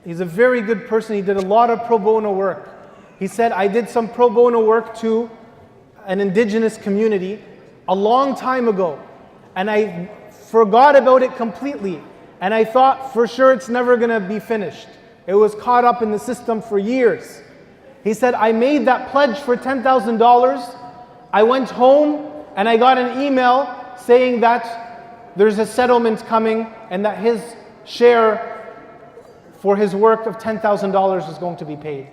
he's a very good person. He did a lot of pro bono work. He said, I did some pro bono work to an indigenous community a long time ago and I forgot about it completely. And I thought for sure it's never going to be finished. It was caught up in the system for years. He said, I made that pledge for $10,000. I went home and I got an email saying that there's a settlement coming and that his share for his work of $10,000 is going to be paid.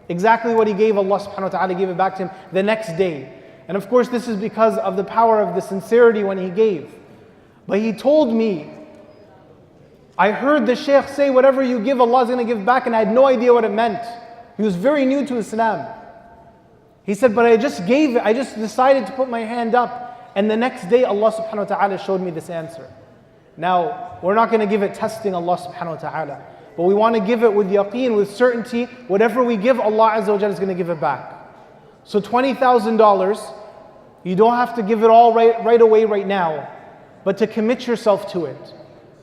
Exactly what he gave, Allah subhanahu wa ta'ala gave it back to him the next day. And of course this is because of the power of the sincerity when he gave. But he told me, I heard the Shaykh say, whatever you give, Allah is going to give back, and I had no idea what it meant. He was very new to Islam. He said, but I just gave it, I just decided to put my hand up, and the next day Allah subhanahu wa ta'ala showed me this answer. Now, we're not going to give it testing Allah subhanahu wa ta'ala, but we want to give it with yaqeen, with certainty. Whatever we give, Allah Azza wa Jalla is going to give it back. So $20,000, you don't have to give it all right away right now, but to commit yourself to it.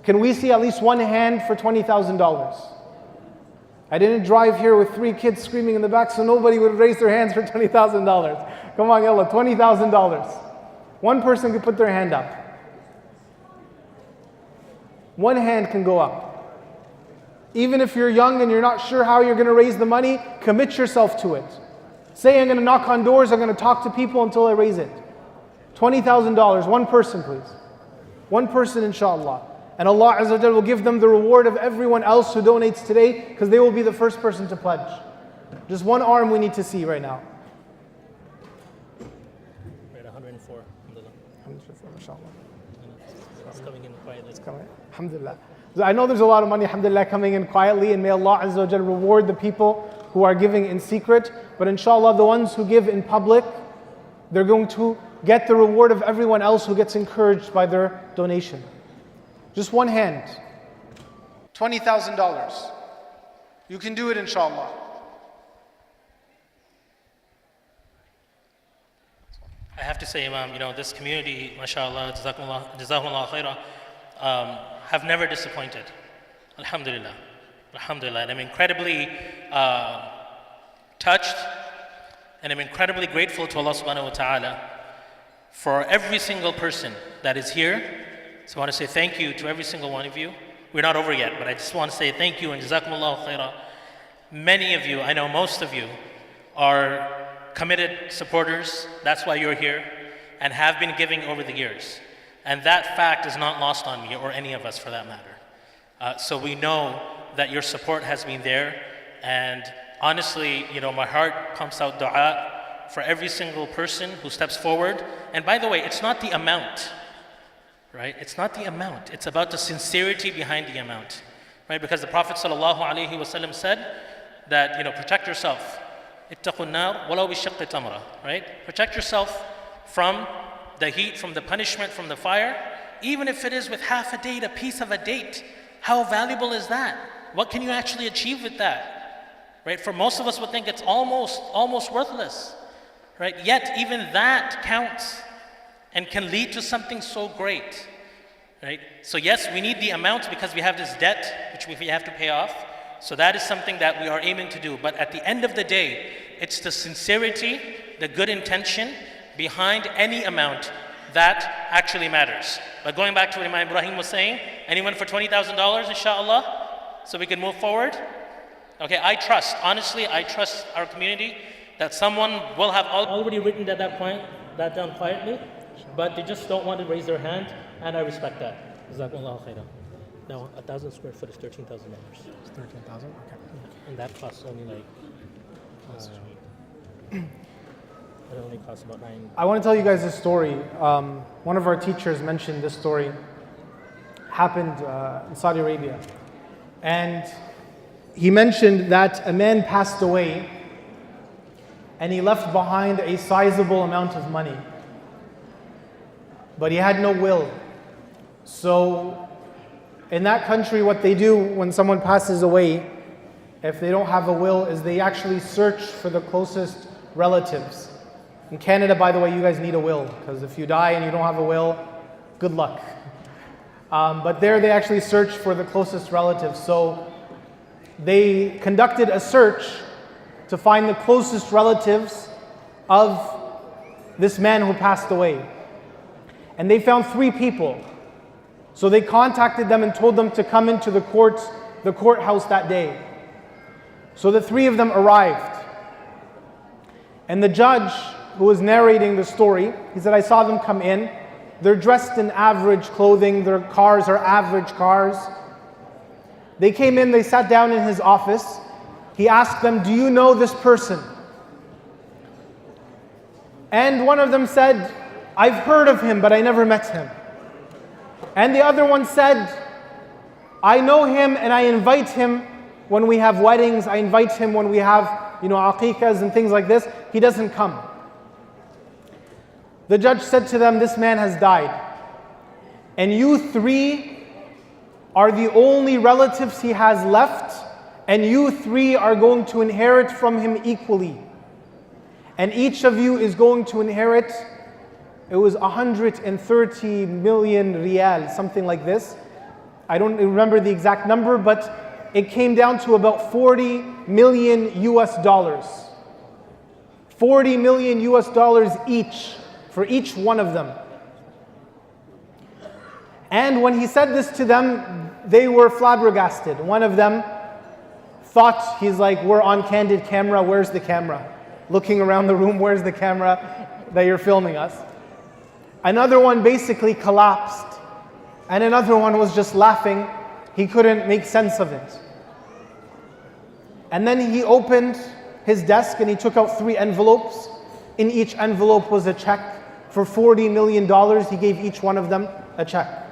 Can we see at least one hand for $20,000? I didn't drive here with 3 kids screaming in the back so nobody would raise their hands for $20,000. Come on, yallah, $20,000. One person could put their hand up. One hand can go up. Even if you're young and you're not sure how you're going to raise the money, commit yourself to it. Say, I'm going to knock on doors, I'm going to talk to people until I raise it. $20,000, one person please. One person, inshallah. And Allah Azza wa Jalla will give them the reward of everyone else who donates today, because they will be the first person to pledge. Just one arm we need to see right now. We're at 104. 104, mashallah. It's coming in quietly. It's coming. Alhamdulillah. So I know there's a lot of money, alhamdulillah, coming in quietly, and may Allah Azza wa Jalla reward the people who are giving in secret. But inshallah, the ones who give in public, they're going to get the reward of everyone else who gets encouraged by their donation. Just one hand. $20,000. You can do it, inshallah. I have to say, Imam, this community, mashallah, jazakumullah khairah, have never disappointed. Alhamdulillah. Alhamdulillah. And I'm incredibly touched and I'm incredibly grateful to Allah subhanahu wa ta'ala for every single person that is here. So I want to say thank you to every single one of you. We're not over yet, but I just want to say thank you and jazakumullahu khairah. Many of you, I know most of you, are committed supporters. That's why you're here and have been giving over the years. And that fact is not lost on me or any of us for that matter. So we know that your support has been there. And honestly, my heart pumps out dua for every single person who steps forward. And by the way, it's not the amount, right? It's not the amount. It's about the sincerity behind the amount, right? Because the Prophet ﷺ said that, protect yourself. Ittaqun nar walau bishaqqi tamra, right? Protect yourself from the heat, from the punishment, from the fire, even if it is with half a date, a piece of a date. How valuable is that? What can you actually achieve with that? Right? For most of us would think it's almost worthless. Right? Yet even that counts and can lead to something so great. Right? So yes, we need the amount because we have this debt which we have to pay off. So that is something that we are aiming to do. But at the end of the day, it's the sincerity, the good intention behind any amount that actually matters. But going back to what Imam Ibrahim was saying, anyone for $20,000, inshallah, so we can move forward? Okay, honestly, I trust our community that someone will have already written at that point, that down quietly, but they just don't want to raise their hand, and I respect that. Jazakumullahu khairan. Now, 1,000 square foot is $13,000. It's 13,000? Okay. And that costs only it only costs about 9. I want to tell you guys this story. One of our teachers mentioned this story. Happened in Saudi Arabia. And he mentioned that a man passed away and he left behind a sizable amount of money. But he had no will. So in that country, what they do when someone passes away, if they don't have a will, is they actually search for the closest relatives. In Canada, by the way, you guys need a will, because if you die and you don't have a will, good luck. But there they actually search for the closest relatives. So they conducted a search to find the closest relatives of this man who passed away. And they found 3 people. So they contacted them and told them to come into the courthouse that day. So the 3 of them arrived. And the judge who was narrating the story, he said, I saw them come in. They're dressed in average clothing. Their cars are average cars. They came in, they sat down in his office. He asked them, do you know this person? And one of them said, I've heard of him, but I never met him. And the other one said, I know him and I invite him when we have weddings. I invite him when we have, aqiqahs and things like this. He doesn't come. The judge said to them, this man has died. And you 3 are the only relatives he has left. And you 3 are going to inherit from him equally. And each of you is going to inherit, it was 130 million riyal, something like this. I don't remember the exact number, but it came down to about 40 million US dollars. 40 million US dollars each, for each one of them. And when he said this to them, they were flabbergasted. One of them thought, he's like, we're on candid camera, where's the camera? Looking around the room, where's the camera that you're filming us? Another one basically collapsed. And another one was just laughing. He couldn't make sense of it. And then he opened his desk and he took out 3 envelopes. In each envelope was a check for $40 million. He gave each one of them a check.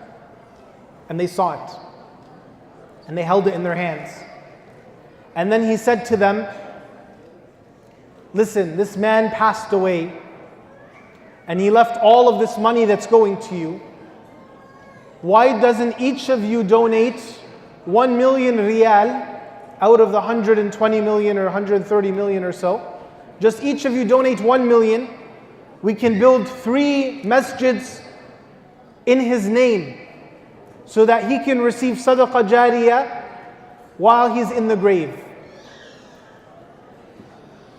And they saw it. And they held it in their hands. And then he said to them, listen, this man passed away and he left all of this money that's going to you. Why doesn't each of you donate 1 million riyal out of the 120 million or 130 million or so? Just each of you donate 1 million. We can build 3 masjids in his name. so that he can receive sadaqah jariyah while he's in the grave.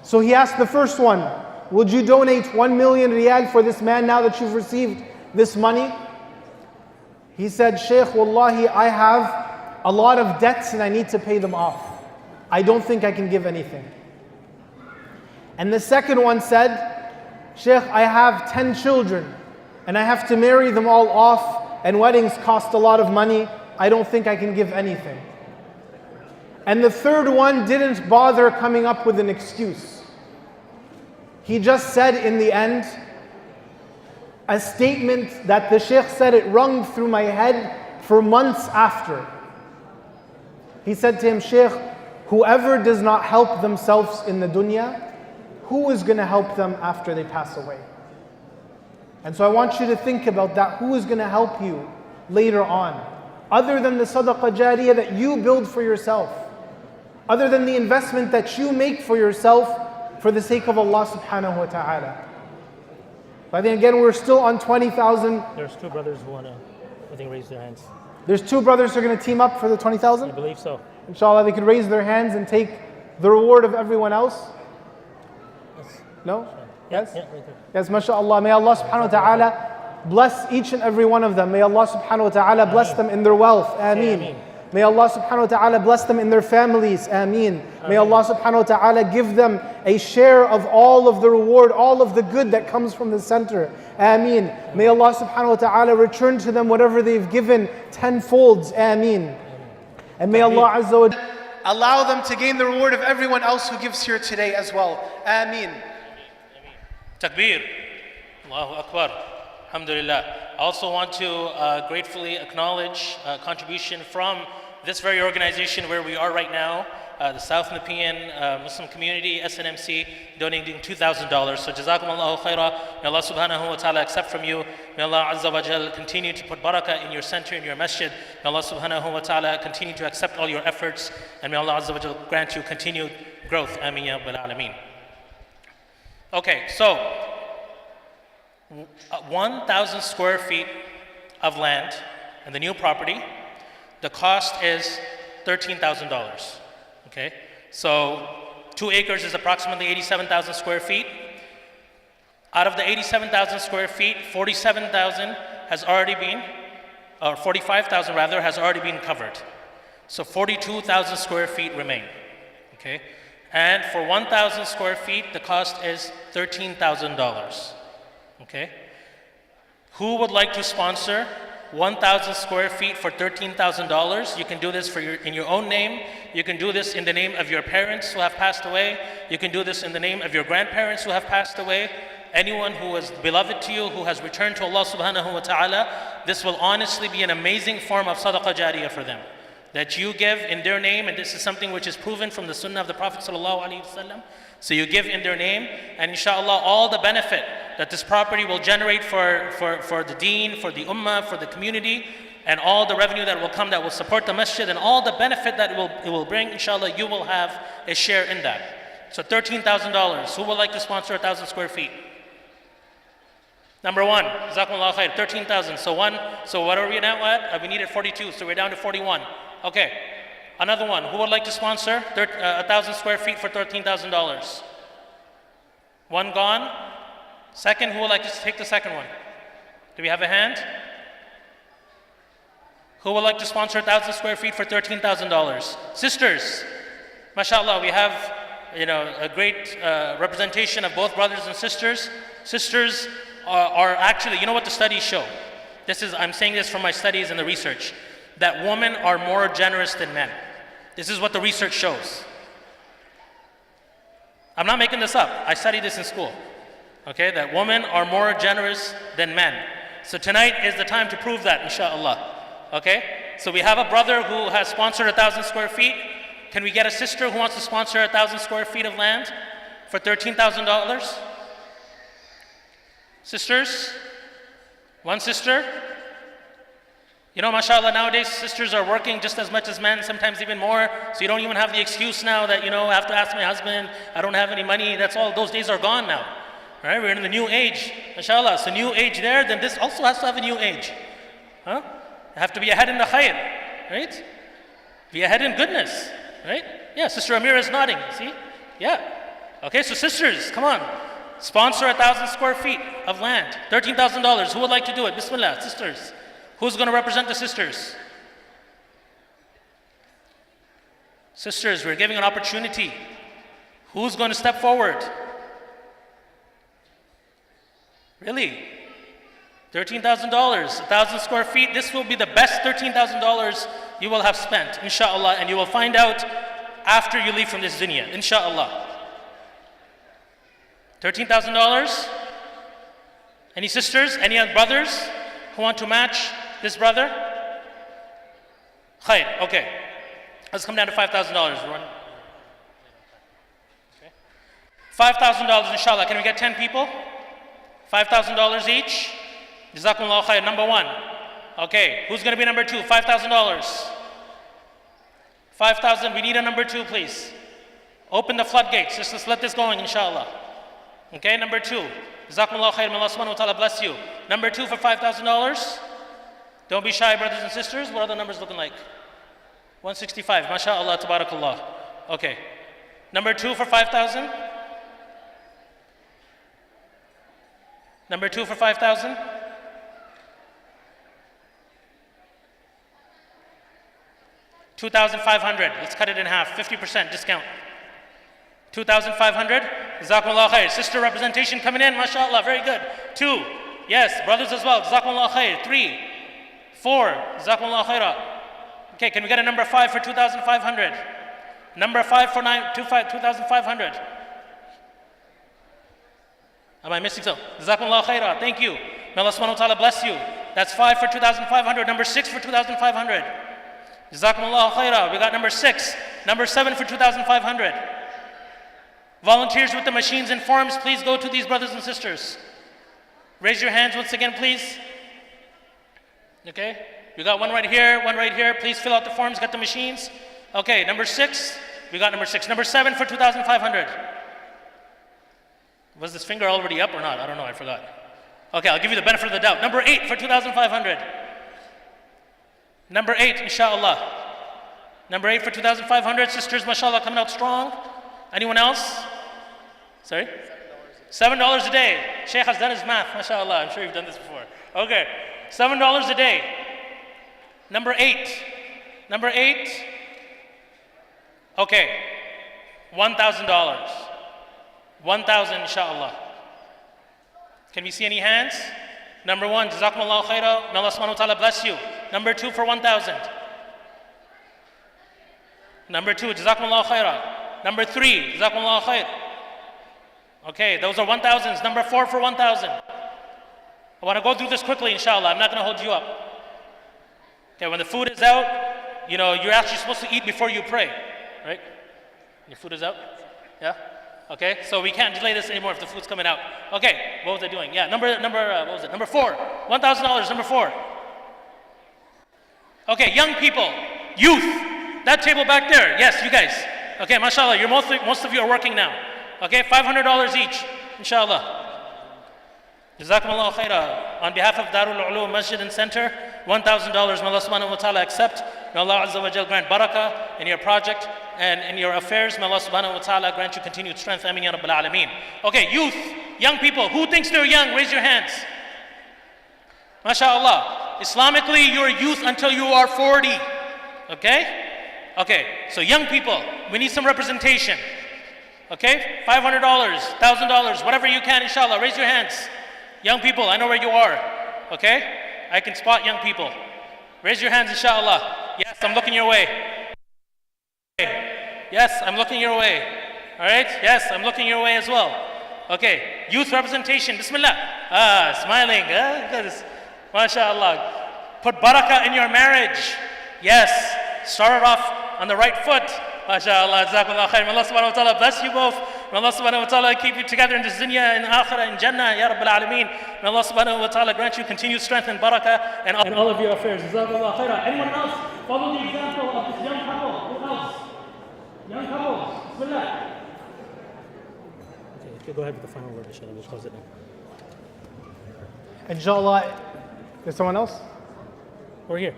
So he asked the first one, would you donate 1 million riyal for this man now that you've received this money? He said, Shaykh, wallahi, I have a lot of debts and I need to pay them off. I don't think I can give anything. And the second one said, Shaykh, I have 10 children and I have to marry them all off, and weddings cost a lot of money. I don't think I can give anything. And the third one didn't bother coming up with an excuse. He just said in the end a statement that the Shaykh said it rung through my head for months after. He said to him, Shaykh, whoever does not help themselves in the dunya, who is going to help them after they pass away? And so I want you to think about that. Who is going to help you later on? Other than the sadaqah jariyah that you build for yourself. Other than the investment that you make for yourself for the sake of Allah subhanahu wa ta'ala. But then again, we're still on 20,000. There's two brothers who want to, I think, raise their hands. There's two brothers who are going to team up for the 20,000? I believe so. Inshallah, they can raise their hands and take the reward of everyone else. Yes. No? Yes? Yeah, right there. Yes, mashallah. May Allah subhanahu wa ta'ala bless each and every one of them. May Allah subhanahu wa ta'ala bless them in their wealth. Ameen. May Allah subhanahu wa ta'ala bless them in their families. Ameen. May Allah subhanahu wa ta'ala give them a share of all of the reward, all of the good that comes from the center. Ameen. May Allah subhanahu wa ta'ala return to them whatever they've given tenfolds. Ameen. And may Allah azza wa jalla allow them to gain the reward of everyone else who gives here today as well. Ameen. Takbir. Allahu Akbar. Alhamdulillah. I also want to gratefully acknowledge contribution from this very organization where we are right now, the South Nepean Muslim Community, SNMC, donating $2,000. So Jazakumullahu khairah. May Allah subhanahu wa ta'ala accept from you. May Allah azza wa jal continue to put barakah in your center, in your masjid. May Allah subhanahu wa ta'ala continue to accept all your efforts. And may Allah azza wa jal grant you continued growth. Ameen ya Rabbal Alameen. Okay, so 1,000 square feet of land and the new property, the cost is $13,000. Okay, so 2 acres is approximately 87,000 square feet. Out of the 87,000 square feet, 47,000 has already been, or 45,000 rather, has already been covered. So 42,000 square feet remain. Okay. And for 1,000 square feet, the cost is $13,000. Okay? Who would like to sponsor 1,000 square feet for $13,000? You can do this in your own name. You can do this in the name of your parents who have passed away. You can do this in the name of your grandparents who have passed away. Anyone who is beloved to you, who has returned to Allah subhanahu wa ta'ala, this will honestly be an amazing form of sadaqah jariyah for them. That you give in their name, and this is something which is proven from the sunnah of the Prophet sallallahu alaihi wasallam. So you give in their name, and inshallah all the benefit that this property will generate for the deen, for the ummah, for the community, and all the revenue that will come that will support the masjid, and all the benefit that it will bring, inshallah, you will have a share in that. So $13,000. Who would like to sponsor 1,000 square feet? Number one, Jazakumullah khair, 13,000. So what are we now at? We needed 42, so we're down to 41. Okay, another one. Who would like to sponsor 1,000 square feet for $13,000? One gone. Second, who would like to take the second one? Do we have a hand? Who would like to sponsor 1,000 square feet for $13,000? Sisters, mashallah, we have a great representation of both brothers and sisters. Sisters are actually, you know what the studies show? I'm saying this from my studies and the research, that women are more generous than men. This is what the research shows. I'm not making this up. I studied this in school. Okay, that women are more generous than men. So tonight is the time to prove that, inshallah. Okay, so we have a brother who has sponsored 1,000 square feet. Can we get a sister who wants to sponsor 1,000 square feet of land for $13,000? Sisters? One sister? You know, mashallah, nowadays sisters are working just as much as men, sometimes even more. So you don't even have the excuse now that, I have to ask my husband, I don't have any money. That's all, those days are gone now. Right? We're in the new age, mashallah. So new age there, then this also has to have a new age. Huh? You have to be ahead in the khair, right? Be ahead in goodness, right? Yeah, Sister Amira is nodding, see? Yeah. Okay, so sisters, come on. Sponsor 1,000 square feet of land, $13,000. Who would like to do it? Bismillah, sisters. Who's going to represent the sisters? Sisters, we're giving an opportunity. Who's going to step forward? Really? $13,000, 1,000 square feet. This will be the best $13,000 you will have spent, inshallah, and you will find out after you leave from this dunya, inshallah. $13,000? Any sisters, any other brothers who want to match this brother? Khair, okay. Let's come down to $5,000. Okay. $5,000, inshallah. Can we get 10 people? $5,000 each? Jazakumullah khair. Number one. Okay, who's going to be number two? $5,000. 5,000. We need a number two, please. Open the floodgates. Just let's let this going, inshallah. Okay, number two. Jazakumullah khair. May Allah subhanahu wa ta'ala bless you. Number two for $5,000. Don't be shy, brothers and sisters. What are the numbers looking like? 165. MashaAllah, tabarakallah. Okay. Number two for 5,000. Number two for 5,000. $2,500. Let's cut it in half. 50% discount. 2,500. Jazakumullah khair. Sister representation coming in. MashaAllah. Very good. Two. Yes. Brothers as well. Jazakumullah khair. 3. 4. Jazakumullah khairah. Okay, can we get a number 5 for 2,500? Number 5 for 2,500. Am I missing something? Jazakumullah khairah. Thank you. May Allah subhanahu wa ta'ala bless you. That's 5 for 2,500. Number 6 for 2,500. Jazakumullah khairah. We got number 6. Number 7 for 2,500. Volunteers with the machines and forms, please go to these brothers and sisters. Raise your hands once again, please. Okay. We got one right here, one right here. Please fill out the forms, get the machines. Okay, number 6. We got number 6. Number 7 for 2,500. Was this finger already up or not? I don't know, I forgot. Okay, I'll give you the benefit of the doubt. Number 8 for 2,500. Number 8, inshallah. Number 8 for 2,500. Sisters, mashallah, coming out strong. Anyone else? Sorry? $7 a day. Sheikh has done his math, mashallah. I'm sure you've done this before. Okay, $7 a day. Number 8. Number 8. Okay. $1,000. 1,000 inshallah. Can we see any hands? Number 1, Jazakumullah khairah. May Allah subhanahu wa ta'ala bless you. Number 2 for 1,000. Number 2, Jazakumullah khairah. Number 3, Jazakumullah khair. Okay, those are 1,000s. Number 4 for 1,000. I want to go through this quickly, inshallah. I'm not going to hold you up. Okay, when the food is out, you know, you're actually supposed to eat before you pray, right? Your food is out? Yeah? Okay, so we can't delay this anymore if the food's coming out. Okay, what was I doing? Yeah, what was it? Number 4, $1,000, number 4. Okay, young people, youth, that table back there, yes, you guys. Okay, mashallah, most of you are working now. Okay, $500 each, inshallah. Jazakumullah khairah. On behalf of Darul Ulum Masjid and Center, $1,000. May Allah subhanahu wa ta'ala accept. May Allah azza wa jal grant barakah in your project and in your affairs. May Allah subhanahu wa ta'ala grant you continued strength. Ameen ya Rabbil Alameen. Okay, youth, young people, who thinks they're young? Raise your hands. MashaAllah. Islamically, you're youth until you are 40. Okay? Okay, so young people, we need some representation. Okay? $500, $1,000, whatever you can, inshallah. Raise your hands. Young people, I know where you are. Okay? I can spot young people. Raise your hands, inshallah. Yes, I'm looking your way. Yes, I'm looking your way. All right? Yes, I'm looking your way as well. Okay, youth representation. Bismillah. Smiling. Look at this. MashaAllah. Put barakah in your marriage. Yes. Start it off on the right foot. MashaAllah. Jazakallah khair. May Allah subhanahu wa ta'ala bless you both. May Allah subhanahu wa ta'ala keep you together in this dunya and akhirah and Jannah. Ya Rabbil Alameen. May Allah subhanahu wa ta'ala grant you continued strength and barakah and all of your affairs. Jazakallah khairah. Anyone else? Follow the example of this young couple. Who else? Young couple. Bismillah. Okay, go ahead with the final word, inshallah. We'll close it now. Inshallah, there's someone else? Over here.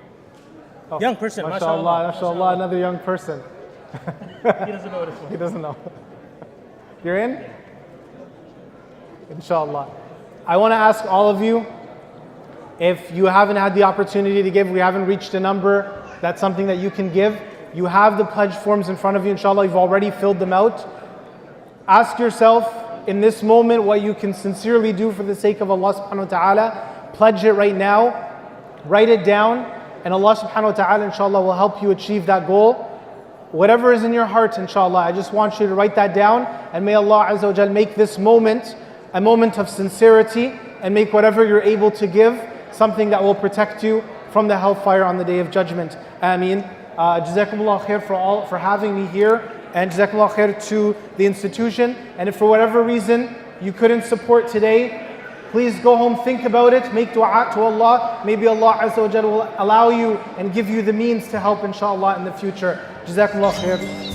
Oh, Young person, mashallah, mashallah. mashallah, another young person. He doesn't know what it's He for. doesn't know. You're in? Inshallah. I want to ask all of you, if you haven't had the opportunity to give, we haven't reached a number, that's something that you can give. You have the pledge forms in front of you, inshallah, you've already filled them out. Ask yourself in this moment what you can sincerely do for the sake of Allah subhanahu wa ta'ala. Pledge it right now, write it down, and Allah subhanahu wa ta'ala inshallah will help you achieve that goal. Whatever is in your heart, inshallah, I just want you to write that down, and may Allah Azza wa Jal make this moment a moment of sincerity, and make whatever you're able to give something that will protect you from the hellfire on the Day of Judgment. Ameen. Jazakumullah khair for having me here, and Jazakumullah khair to the institution. And if for whatever reason you couldn't support today, please go home, think about it, make dua to Allah. Maybe Allah Azza wa Jalla will allow you and give you the means to help inshallah in the future. Jazakumullah khair.